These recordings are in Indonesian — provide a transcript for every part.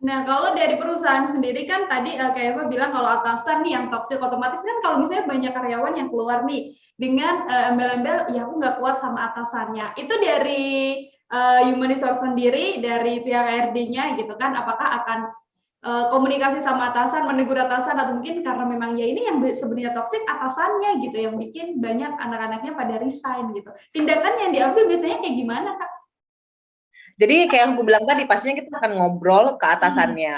Nah, kalau dari perusahaan sendiri kan tadi kayak Eva bilang kalau atasan nih yang toksik, otomatis kan kalau misalnya banyak karyawan yang keluar nih dengan embel-embel, ya aku nggak kuat sama atasannya. Itu dari human resource sendiri, dari pihak HRD-nya gitu kan, apakah akan komunikasi sama atasan, menegur atasan, atau mungkin karena memang ya ini yang sebenarnya toksik atasannya gitu, yang bikin banyak anak-anaknya pada resign gitu. Tindakan yang diambil biasanya kayak gimana, Kak? Jadi kayak yang aku bilang tadi, pastinya kita akan ngobrol ke atasannya,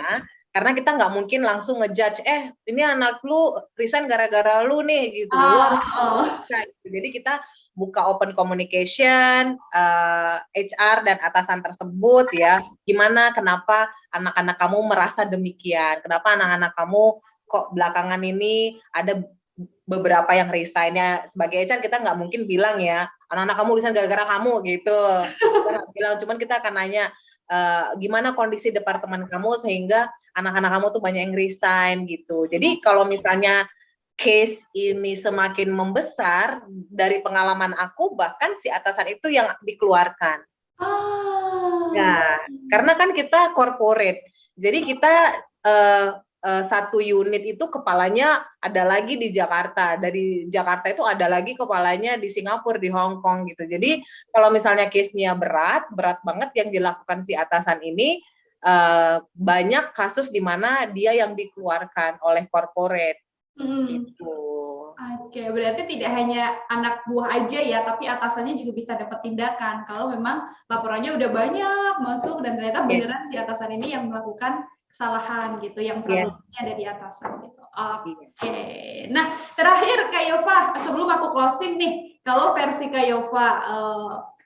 karena kita nggak mungkin langsung ngejudge, ini anak lu resign gara-gara lu nih, gitu. Lu Oh, harus oh. resign. Jadi kita buka open communication, HR dan atasan tersebut ya, gimana, kenapa anak-anak kamu merasa demikian, kenapa anak-anak kamu kok belakangan ini ada beberapa yang resign ya. Sebagai HR kita nggak mungkin bilang ya, anak-anak kamu resign gara-gara kamu gitu. Kita nggak bilang, cuman kita akan nanya gimana kondisi departemen kamu sehingga anak-anak kamu tuh banyak yang resign gitu. Jadi kalau misalnya case ini semakin membesar, dari pengalaman aku bahkan si atasan itu yang dikeluarkan. Ah. Ya, karena kan kita corporate, jadi kita satu unit itu kepalanya ada lagi di Jakarta, dari Jakarta itu ada lagi kepalanya di Singapura, di Hong Kong gitu. Jadi kalau misalnya case-nya berat banget yang dilakukan si atasan ini, banyak kasus di mana dia yang dikeluarkan oleh corporate gitu. Oke, berarti tidak hanya anak buah aja ya, tapi atasannya juga bisa dapat tindakan kalau memang laporannya udah banyak masuk dan ternyata beneran si atasan ini yang melakukan kesalahan gitu, yang problemnya ada di atasan gitu. Oke. Nah, terakhir Kak Yova, sebelum aku closing nih, kalau versi Kak Yova,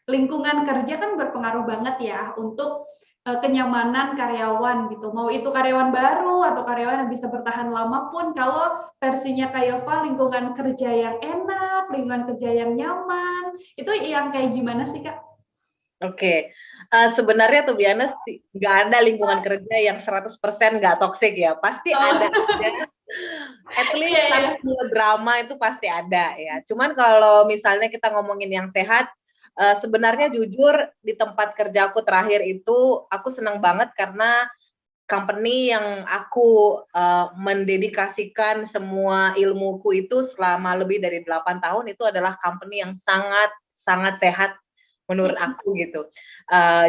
lingkungan kerja kan berpengaruh banget ya untuk kenyamanan karyawan gitu. Mau itu karyawan baru atau karyawan yang bisa bertahan lama pun, kalau versinya Kak Yova, lingkungan kerja yang enak, lingkungan kerja yang nyaman, itu yang kayak gimana sih, Kak? Oke, sebenarnya tuh Biana nggak ada lingkungan kerja yang 100% nggak toksik ya, pasti ada aja, at least satu drama itu pasti ada ya. Cuman kalau misalnya kita ngomongin yang sehat, sebenarnya jujur di tempat kerja aku terakhir itu aku senang banget karena company yang aku mendedikasikan semua ilmuku itu selama lebih dari 8 tahun itu adalah company yang sangat sangat sehat menurut aku gitu.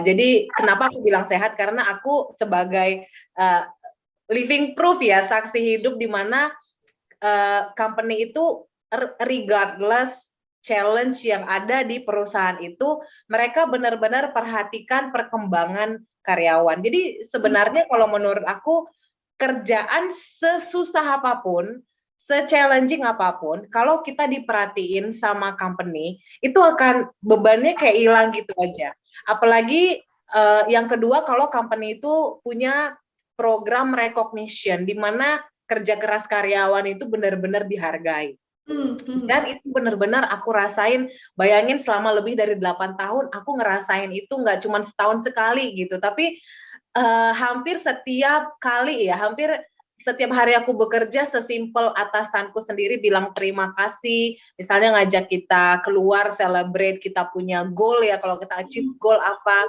Jadi kenapa aku bilang sehat, karena aku sebagai living proof ya, saksi hidup di mana company itu regardless challenge yang ada di perusahaan itu, mereka benar-benar perhatikan perkembangan karyawan. Jadi sebenarnya kalau menurut aku, kerjaan sesusah apapun, se-challenging apapun, kalau kita diperhatiin sama company, itu akan bebannya kayak hilang gitu aja. Apalagi yang kedua, kalau company itu punya program recognition, di mana kerja keras karyawan itu benar-benar dihargai. Dan itu benar-benar aku rasain, bayangin selama lebih dari 8 tahun, aku ngerasain itu nggak cuma setahun sekali gitu, tapi hampir setiap kali ya, hampir setiap hari aku bekerja, sesimpel atasanku sendiri bilang terima kasih, misalnya ngajak kita keluar, celebrate, kita punya goal ya, kalau kita achieve goal apa,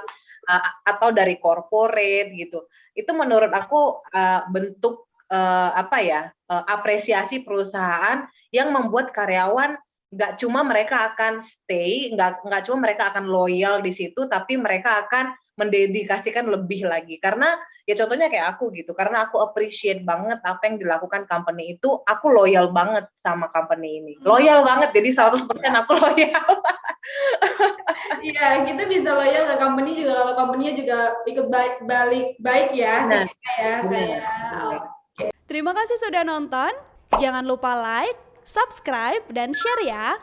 atau dari corporate gitu. Itu menurut aku bentuk apresiasi perusahaan yang membuat karyawan nggak cuma mereka akan stay, nggak cuma mereka akan loyal di situ, tapi mereka akan mendedikasikan lebih lagi. Karena ya contohnya kayak aku gitu, karena aku appreciate banget apa yang dilakukan company itu, aku loyal banget sama company ini. Loyal banget, jadi 100% aku loyal. Iya, kita bisa loyal ke company juga kalau company-nya juga ikut baik ya. Benar, Kayak. benar. Terima kasih sudah nonton. Jangan lupa like, subscribe, dan share ya.